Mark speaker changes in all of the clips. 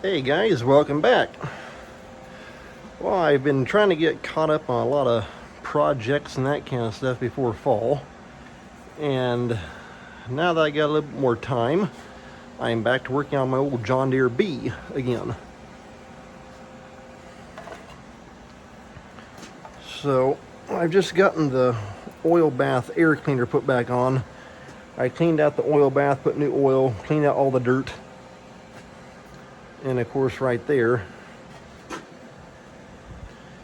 Speaker 1: Hey guys, welcome back. Well, I've been trying to get caught up on a lot of projects and that kind of stuff before fall, and now that I got a little bit more time, I'm back to working on my old John Deere B again. So I've just gotten the oil bath air cleaner put back on. I cleaned out the oil bath, put new oil, cleaned out all the dirt. And of course right there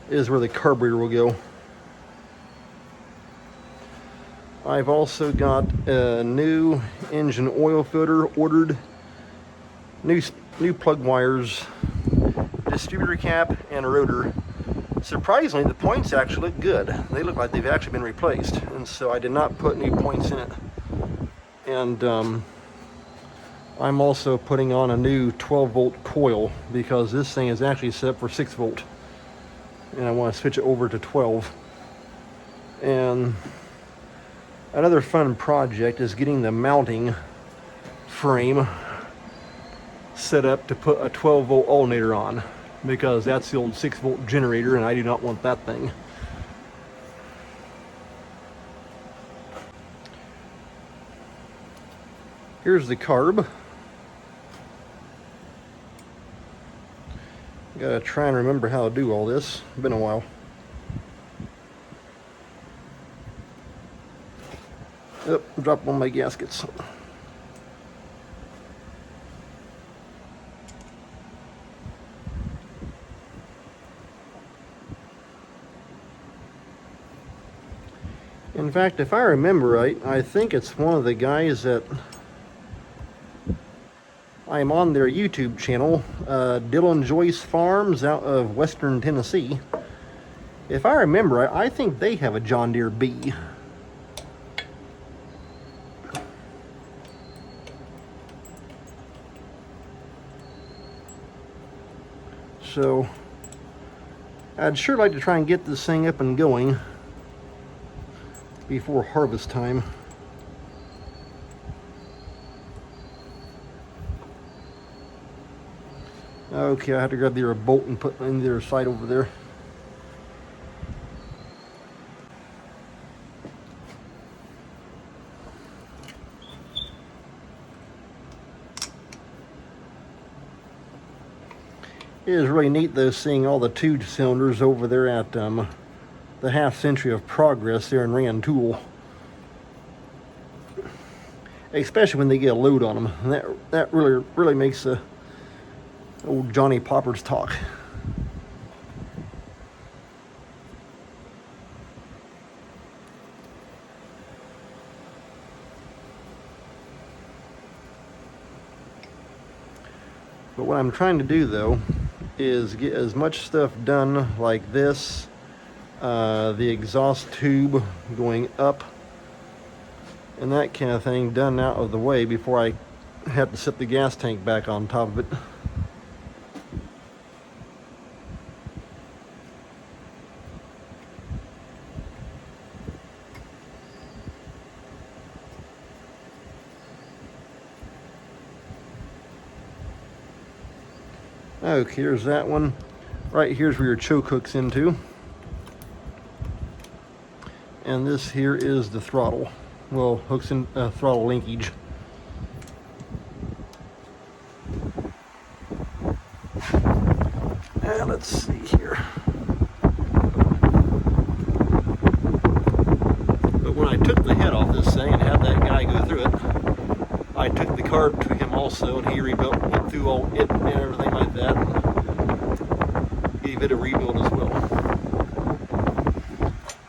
Speaker 1: is where the carburetor will go. I've also got a new engine oil filter ordered, new plug wires, distributor cap, and a rotor. Surprisingly, the points actually look good. They look like they've actually been replaced, and so I did not put new points in it. And I'm also putting on a new 12-volt coil because this thing is actually set up for 6-volt, and I want to switch it over to 12. And another fun project is getting the mounting frame set up to put a 12-volt alternator on, because that's the old 6-volt generator and I do not want that thing. Here's the carb. Gotta try and remember how to do all this. It's been a while. Oh, dropped one of my gaskets. In fact, if I remember right, I think it's one of the guys that I'm on their YouTube channel, Dylan Joyce Farms out of Western Tennessee. If I remember right, I think they have a John Deere B. So I'd sure like to try and get this thing up and going before harvest time. Okay, I have to grab the other bolt and put it in the other side over there. It is really neat though seeing all the 2 cylinders over there at the Half Century of Progress there in Rantoul. Especially when they get a load on them. And that really makes the old Johnny Poppers talk. But what I'm trying to do though is get as much stuff done like this, the exhaust tube going up and that kind of thing done out of the way before I have to set the gas tank back on top of it. Okay, here's that one. Right here's where your choke hook's into. And this here is the throttle. Well, hooks in throttle linkage. And let's see here. But when I took the head off this thing and had that guy go through it, I took the carb to him also, and he rebuilt it through all it and everything like that. And gave it a rebuild as well.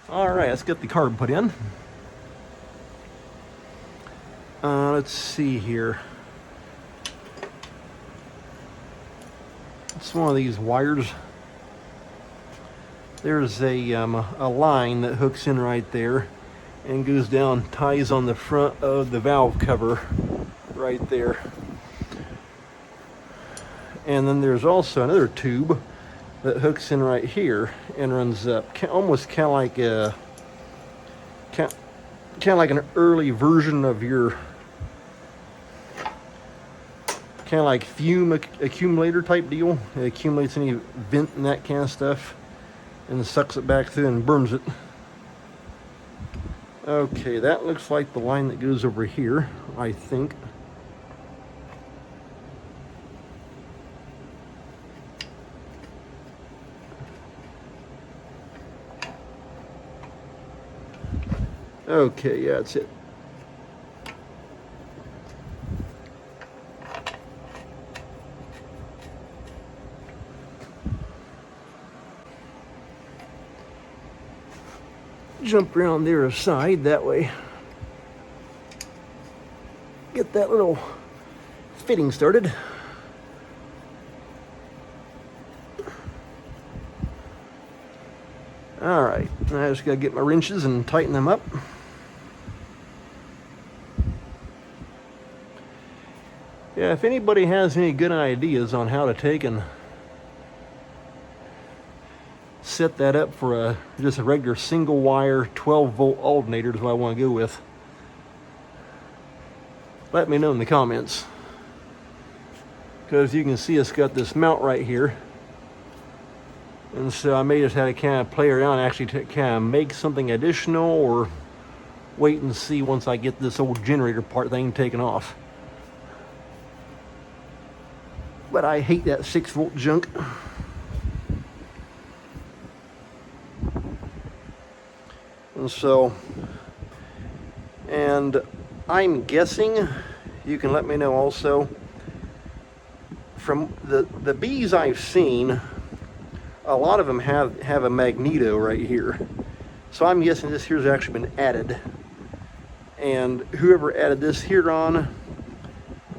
Speaker 1: Alright, let's get the carb put in. Let's see here. It's one of these wires. There's a line that hooks in right there and goes down, ties on the front of the valve cover right there. And then there's also another tube that hooks in right here and runs up, almost kind of like an early version of your kind of like fume accumulator type deal. It accumulates any vent and that kind of stuff and sucks it back through and burns it. Okay, that looks like the line that goes over here, I think. Okay, yeah, that's it. Jump around there aside, that way get that little fitting started. All right, I just gotta get my wrenches and tighten them up. Yeah, if anybody has any good ideas on how to take and set that up for just a regular single wire 12-volt alternator is what I want to go with, let me know in the comments. Because you can see it's got this mount right here, and so I may just have to kind of play around, actually to kind of make something additional, or wait and see once I get this old generator part thing taken off. But I hate that 6-volt junk. And so, and I'm guessing, you can let me know also, from the Bs I've seen, a lot of them have a magneto right here. So I'm guessing this here's actually been added. And whoever added this here on,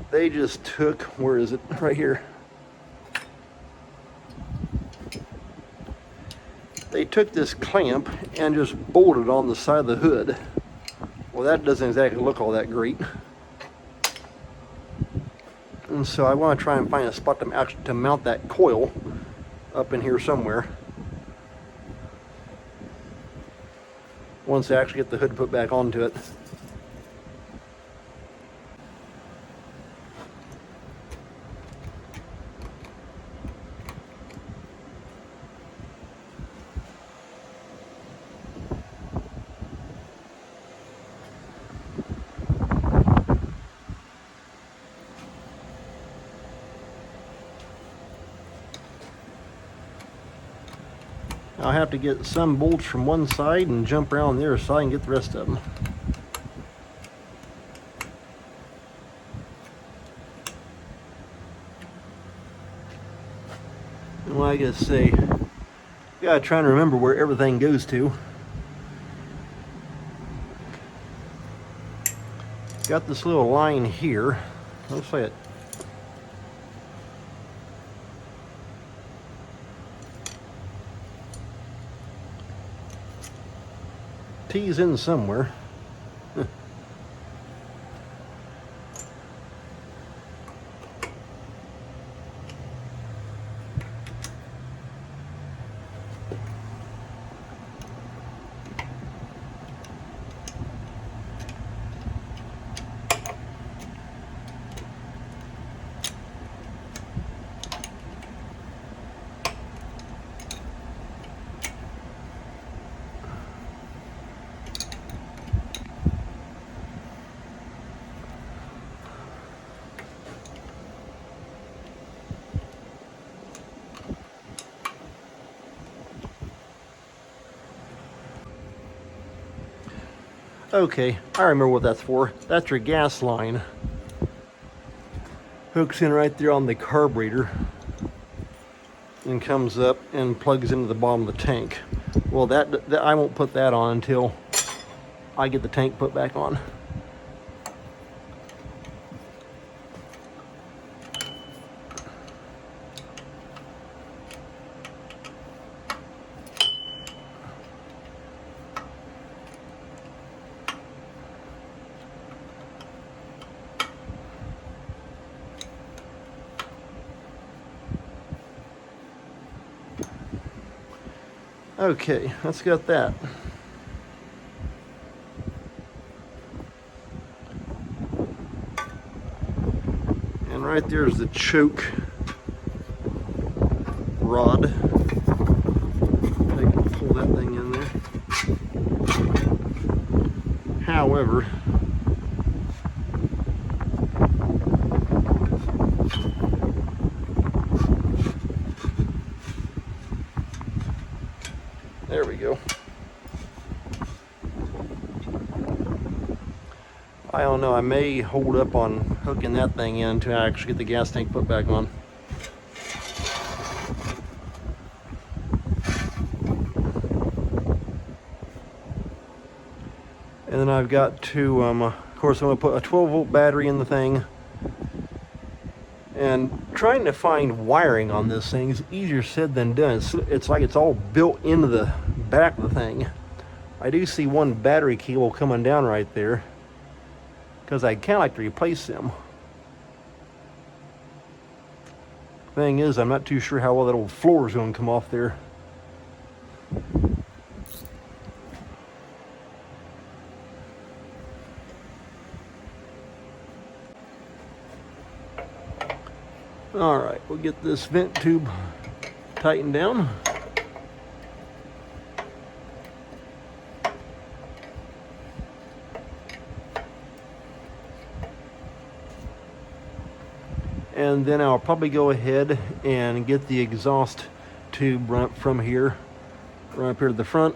Speaker 1: they just took, where is it? Right here. They took this clamp and just bolted on the side of the hood. Well, that doesn't exactly look all that great. And so I want to try and find a spot to mount that coil up in here somewhere, once I actually get the hood put back onto it. I'll have to get some bolts from one side and jump around the other side and get the rest of them. And like I say, gotta try and remember where everything goes to. Got this little line here. Looks like it. T's in somewhere. Okay, I remember what that's for. That's your gas line. Hooks in right there on the carburetor and comes up and plugs into the bottom of the tank. Well, that I won't put that on until I get the tank put back on. Okay, let's get that. And right there is the choke rod. I can pull that thing in there. However, there we go. I don't know, I may hold up on hooking that thing in until I actually get the gas tank put back on. And then I've got to, of course I'm going to put a 12-volt battery in the thing. And trying to find wiring on this thing is easier said than done. It's like it's all built into the back of the thing. I do see one battery cable coming down right there, because I'd kind of like to replace them. Thing is, I'm not too sure how well that old floor is going to come off there. Alright, we'll get this vent tube tightened down. And then I'll probably go ahead and get the exhaust tube run up from here, right up here to the front.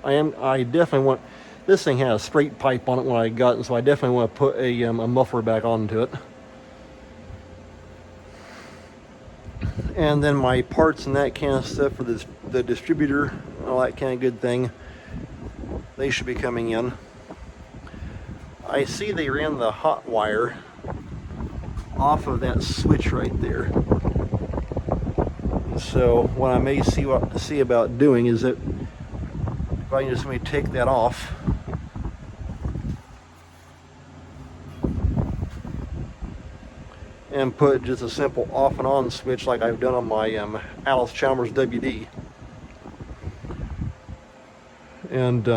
Speaker 1: I definitely want, this thing had a straight pipe on it when I got it, so I definitely want to put a muffler back onto it. And then my parts and that kind of stuff for the distributor, all that kind of good thing, they should be coming in. I see they ran the hot wire off of that switch right there. So what I may see about doing is that if I can just maybe take that off, and put just a simple off and on switch like I've done on my Alice Chalmers WD. And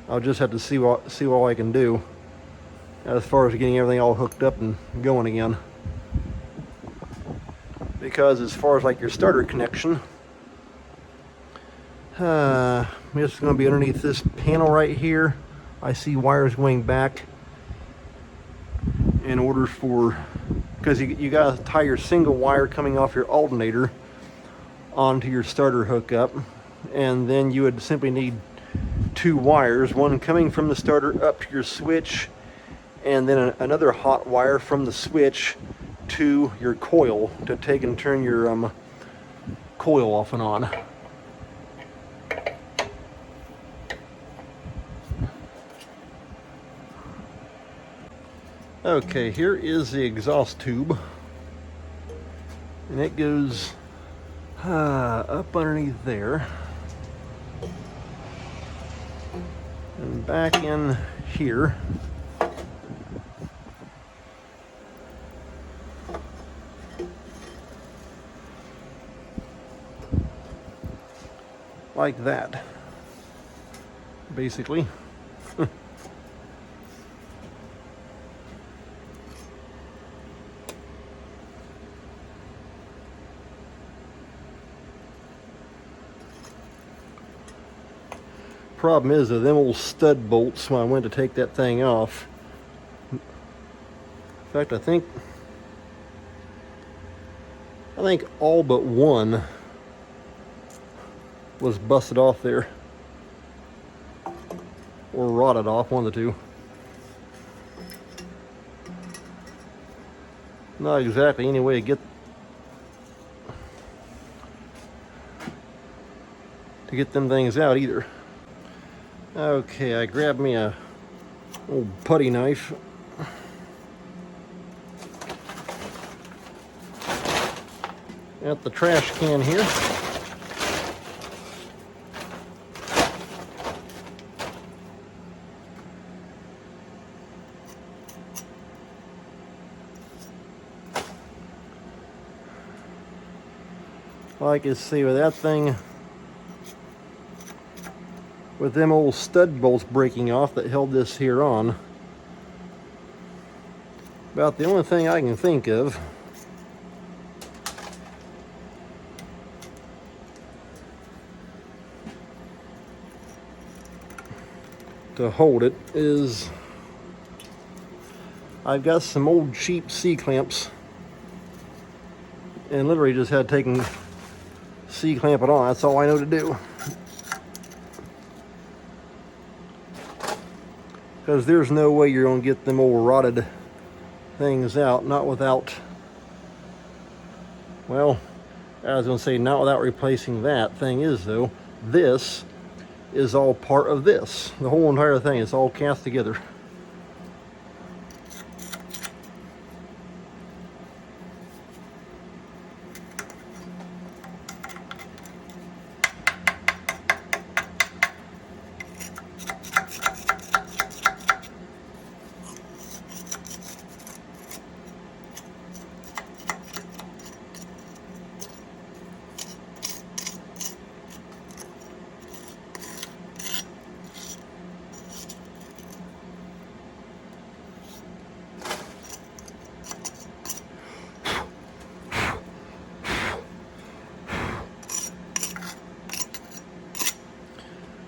Speaker 1: I'll just have to see what I can do as far as getting everything all hooked up and going again. Because as far as like your starter connection, it's going to be underneath this panel right here. I see wires going back in order for, because you got to tie your single wire coming off your alternator onto your starter hookup, and then you would simply need two wires, one coming from the starter up to your switch, and then another hot wire from the switch to your coil to take and turn your coil off and on. Okay, here is the exhaust tube, and it goes up underneath there and back in here. Like that, basically. Problem is, though, them old stud bolts, when I went to take that thing off, in fact, I think all but one was busted off there, or rotted off, one of the two. Not exactly any way to get them things out either. Okay, I grabbed me a old putty knife. At the trash can here. Like you see with that thing, with them old stud bolts breaking off that held this here on, About the only thing I can think of to hold it is I've got some old cheap C-clamps and literally just had taken C-clamp it on. That's all I know to do. Because there's no way you're going to get them old rotted things out, not without, well, I was going to say not without replacing that. Thing is though, this is all part of this. The whole entire thing is all cast together.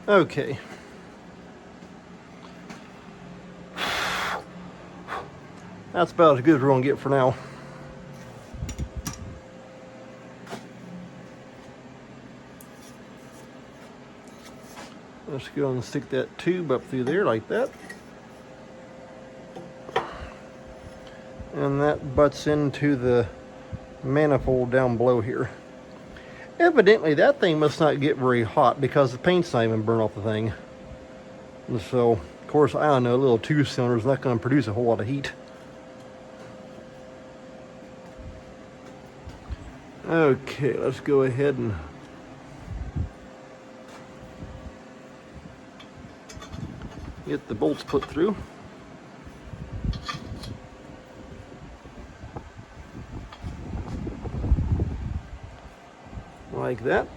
Speaker 1: Okay. That's about as good as we're going to get for now. Let's go and stick that tube up through there like that. And that butts into the manifold down below here. Evidently that thing must not get very hot because the paint's not even burned off the thing. And so, of course, I don't know, a little two-cylinder is not going to produce a whole lot of heat. Okay, let's go ahead and get the bolts put through. Like that.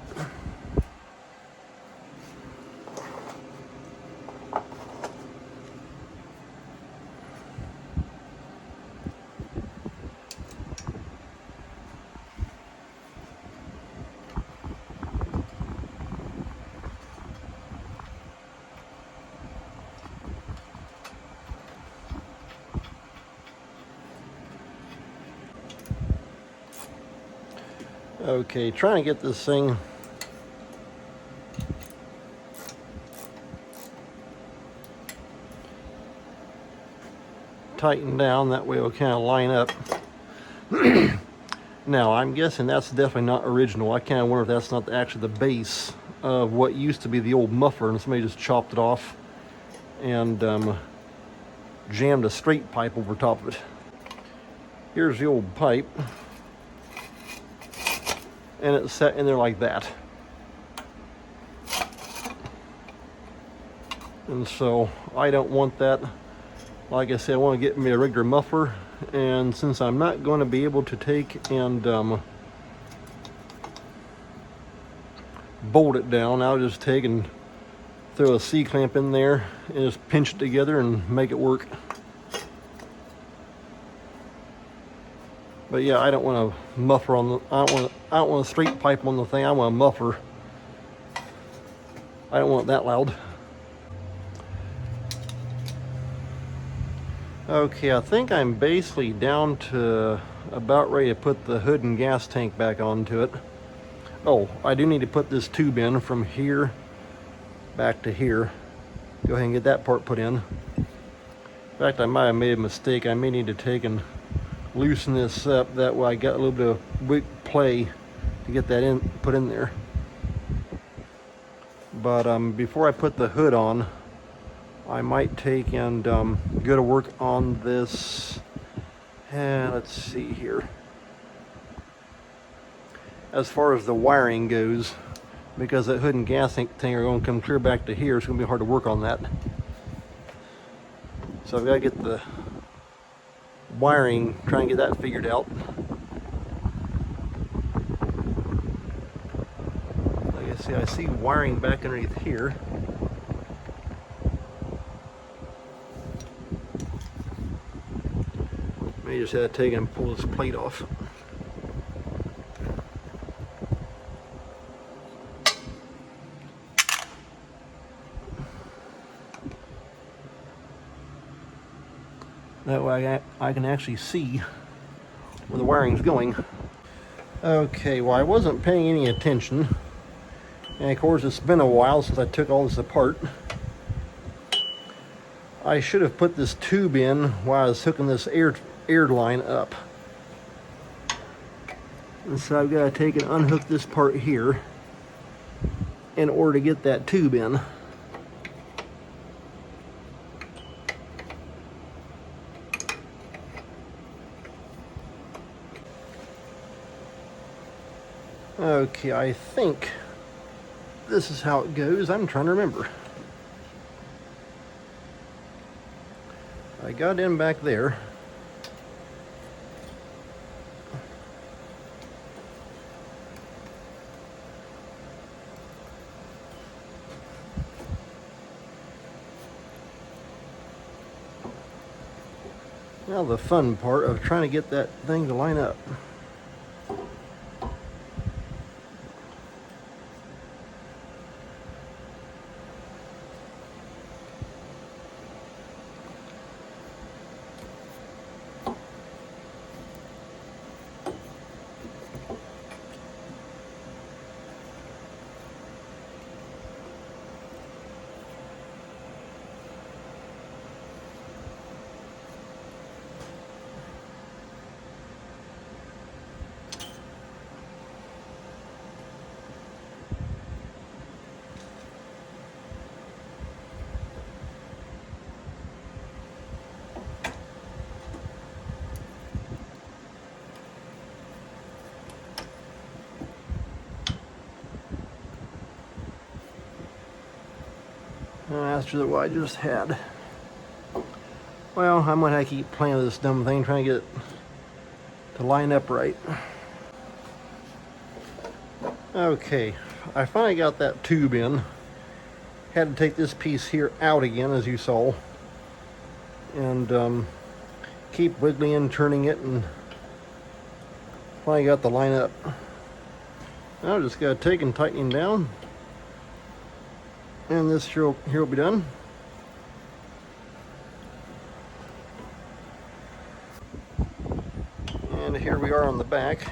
Speaker 1: Okay, trying to get this thing tightened down, that way it'll kind of line up. Now, I'm guessing that's definitely not original. I kind of wonder if that's not actually the base of what used to be the old muffler and somebody just chopped it off and jammed a straight pipe over top of it. Here's the old pipe. And it's set in there like that. And so I don't want that. Like I said, I want to get me a regular muffler, and since I'm not going to be able to take and bolt it down, I'll just take and throw a C-clamp in there and just pinch it together and make it work. But yeah, I don't want a muffler on the, I don't want a straight pipe on the thing. I want a muffler. I don't want it that loud. Okay, I think I'm basically down to about ready to put the hood and gas tank back onto it. Oh, I do need to put this tube in from here back to here. Go ahead and get that part put in. In fact, I might have made a mistake. I may need to take and loosen this up. That way I got a little bit of weak play to get that in, put in there. But before I put the hood on, I might take and go to work on this. And let's see here. As far as the wiring goes, because that hood and gas thing are going to come clear back to here, it's going to be hard to work on that. So I've got to get the wiring, try and get that figured out. Like I see wiring back underneath here. You just had to take and pull this plate off. That way I can actually see where the wiring's going. Okay, well, I wasn't paying any attention. And of course, it's been a while since I took all this apart. I should have put this tube in while I was hooking this air line up. And so I've got to take and unhook this part here in order to get that tube in. Okay, I think this is how it goes. I'm trying to remember. I got in back there. Now the fun part of trying to get that thing to line up. After what I just had. Well, I'm gonna have to keep playing with this dumb thing, trying to get it to line up right. Okay, I finally got that tube in. Had to take this piece here out again, as you saw, and keep wiggling and turning it, and finally got the line up. Now just gotta take and tighten down. And this here will be done. And here we are on the back.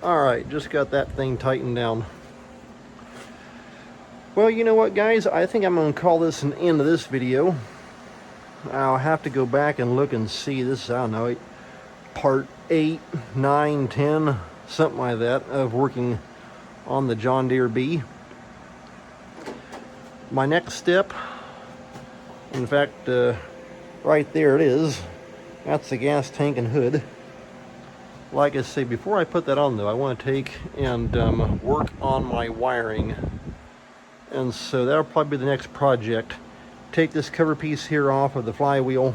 Speaker 1: Alright, just got that thing tightened down. Well, you know what, guys? I think I'm going to call this an end of this video. I'll have to go back and look and see this, I don't know, part 8, 9, 10, something like that, of working on the John Deere B. My next step, in fact, right there it is. That's the gas tank and hood. Like I say, before I put that on though, I want to take and work on my wiring. And so that'll probably be the next project. Take this cover piece here off of the flywheel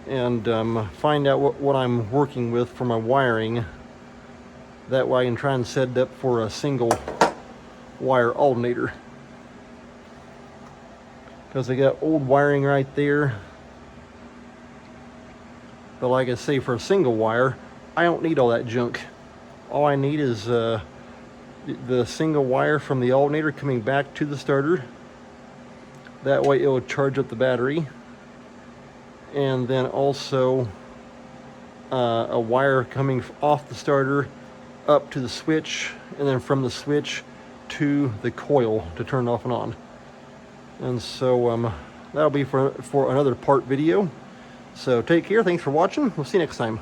Speaker 1: and find out what I'm working with for my wiring. That way I can try and set it up for a single wire alternator, because I got old wiring right there. But like I say, for a single wire, I don't need all that junk. All I need is the single wire from the alternator coming back to the starter. That way it will charge up the battery. And then also a wire coming off the starter up to the switch, and then from the switch to the coil to turn it off and on. And so that'll be for another part video. So take care, thanks for watching, we'll see you next time.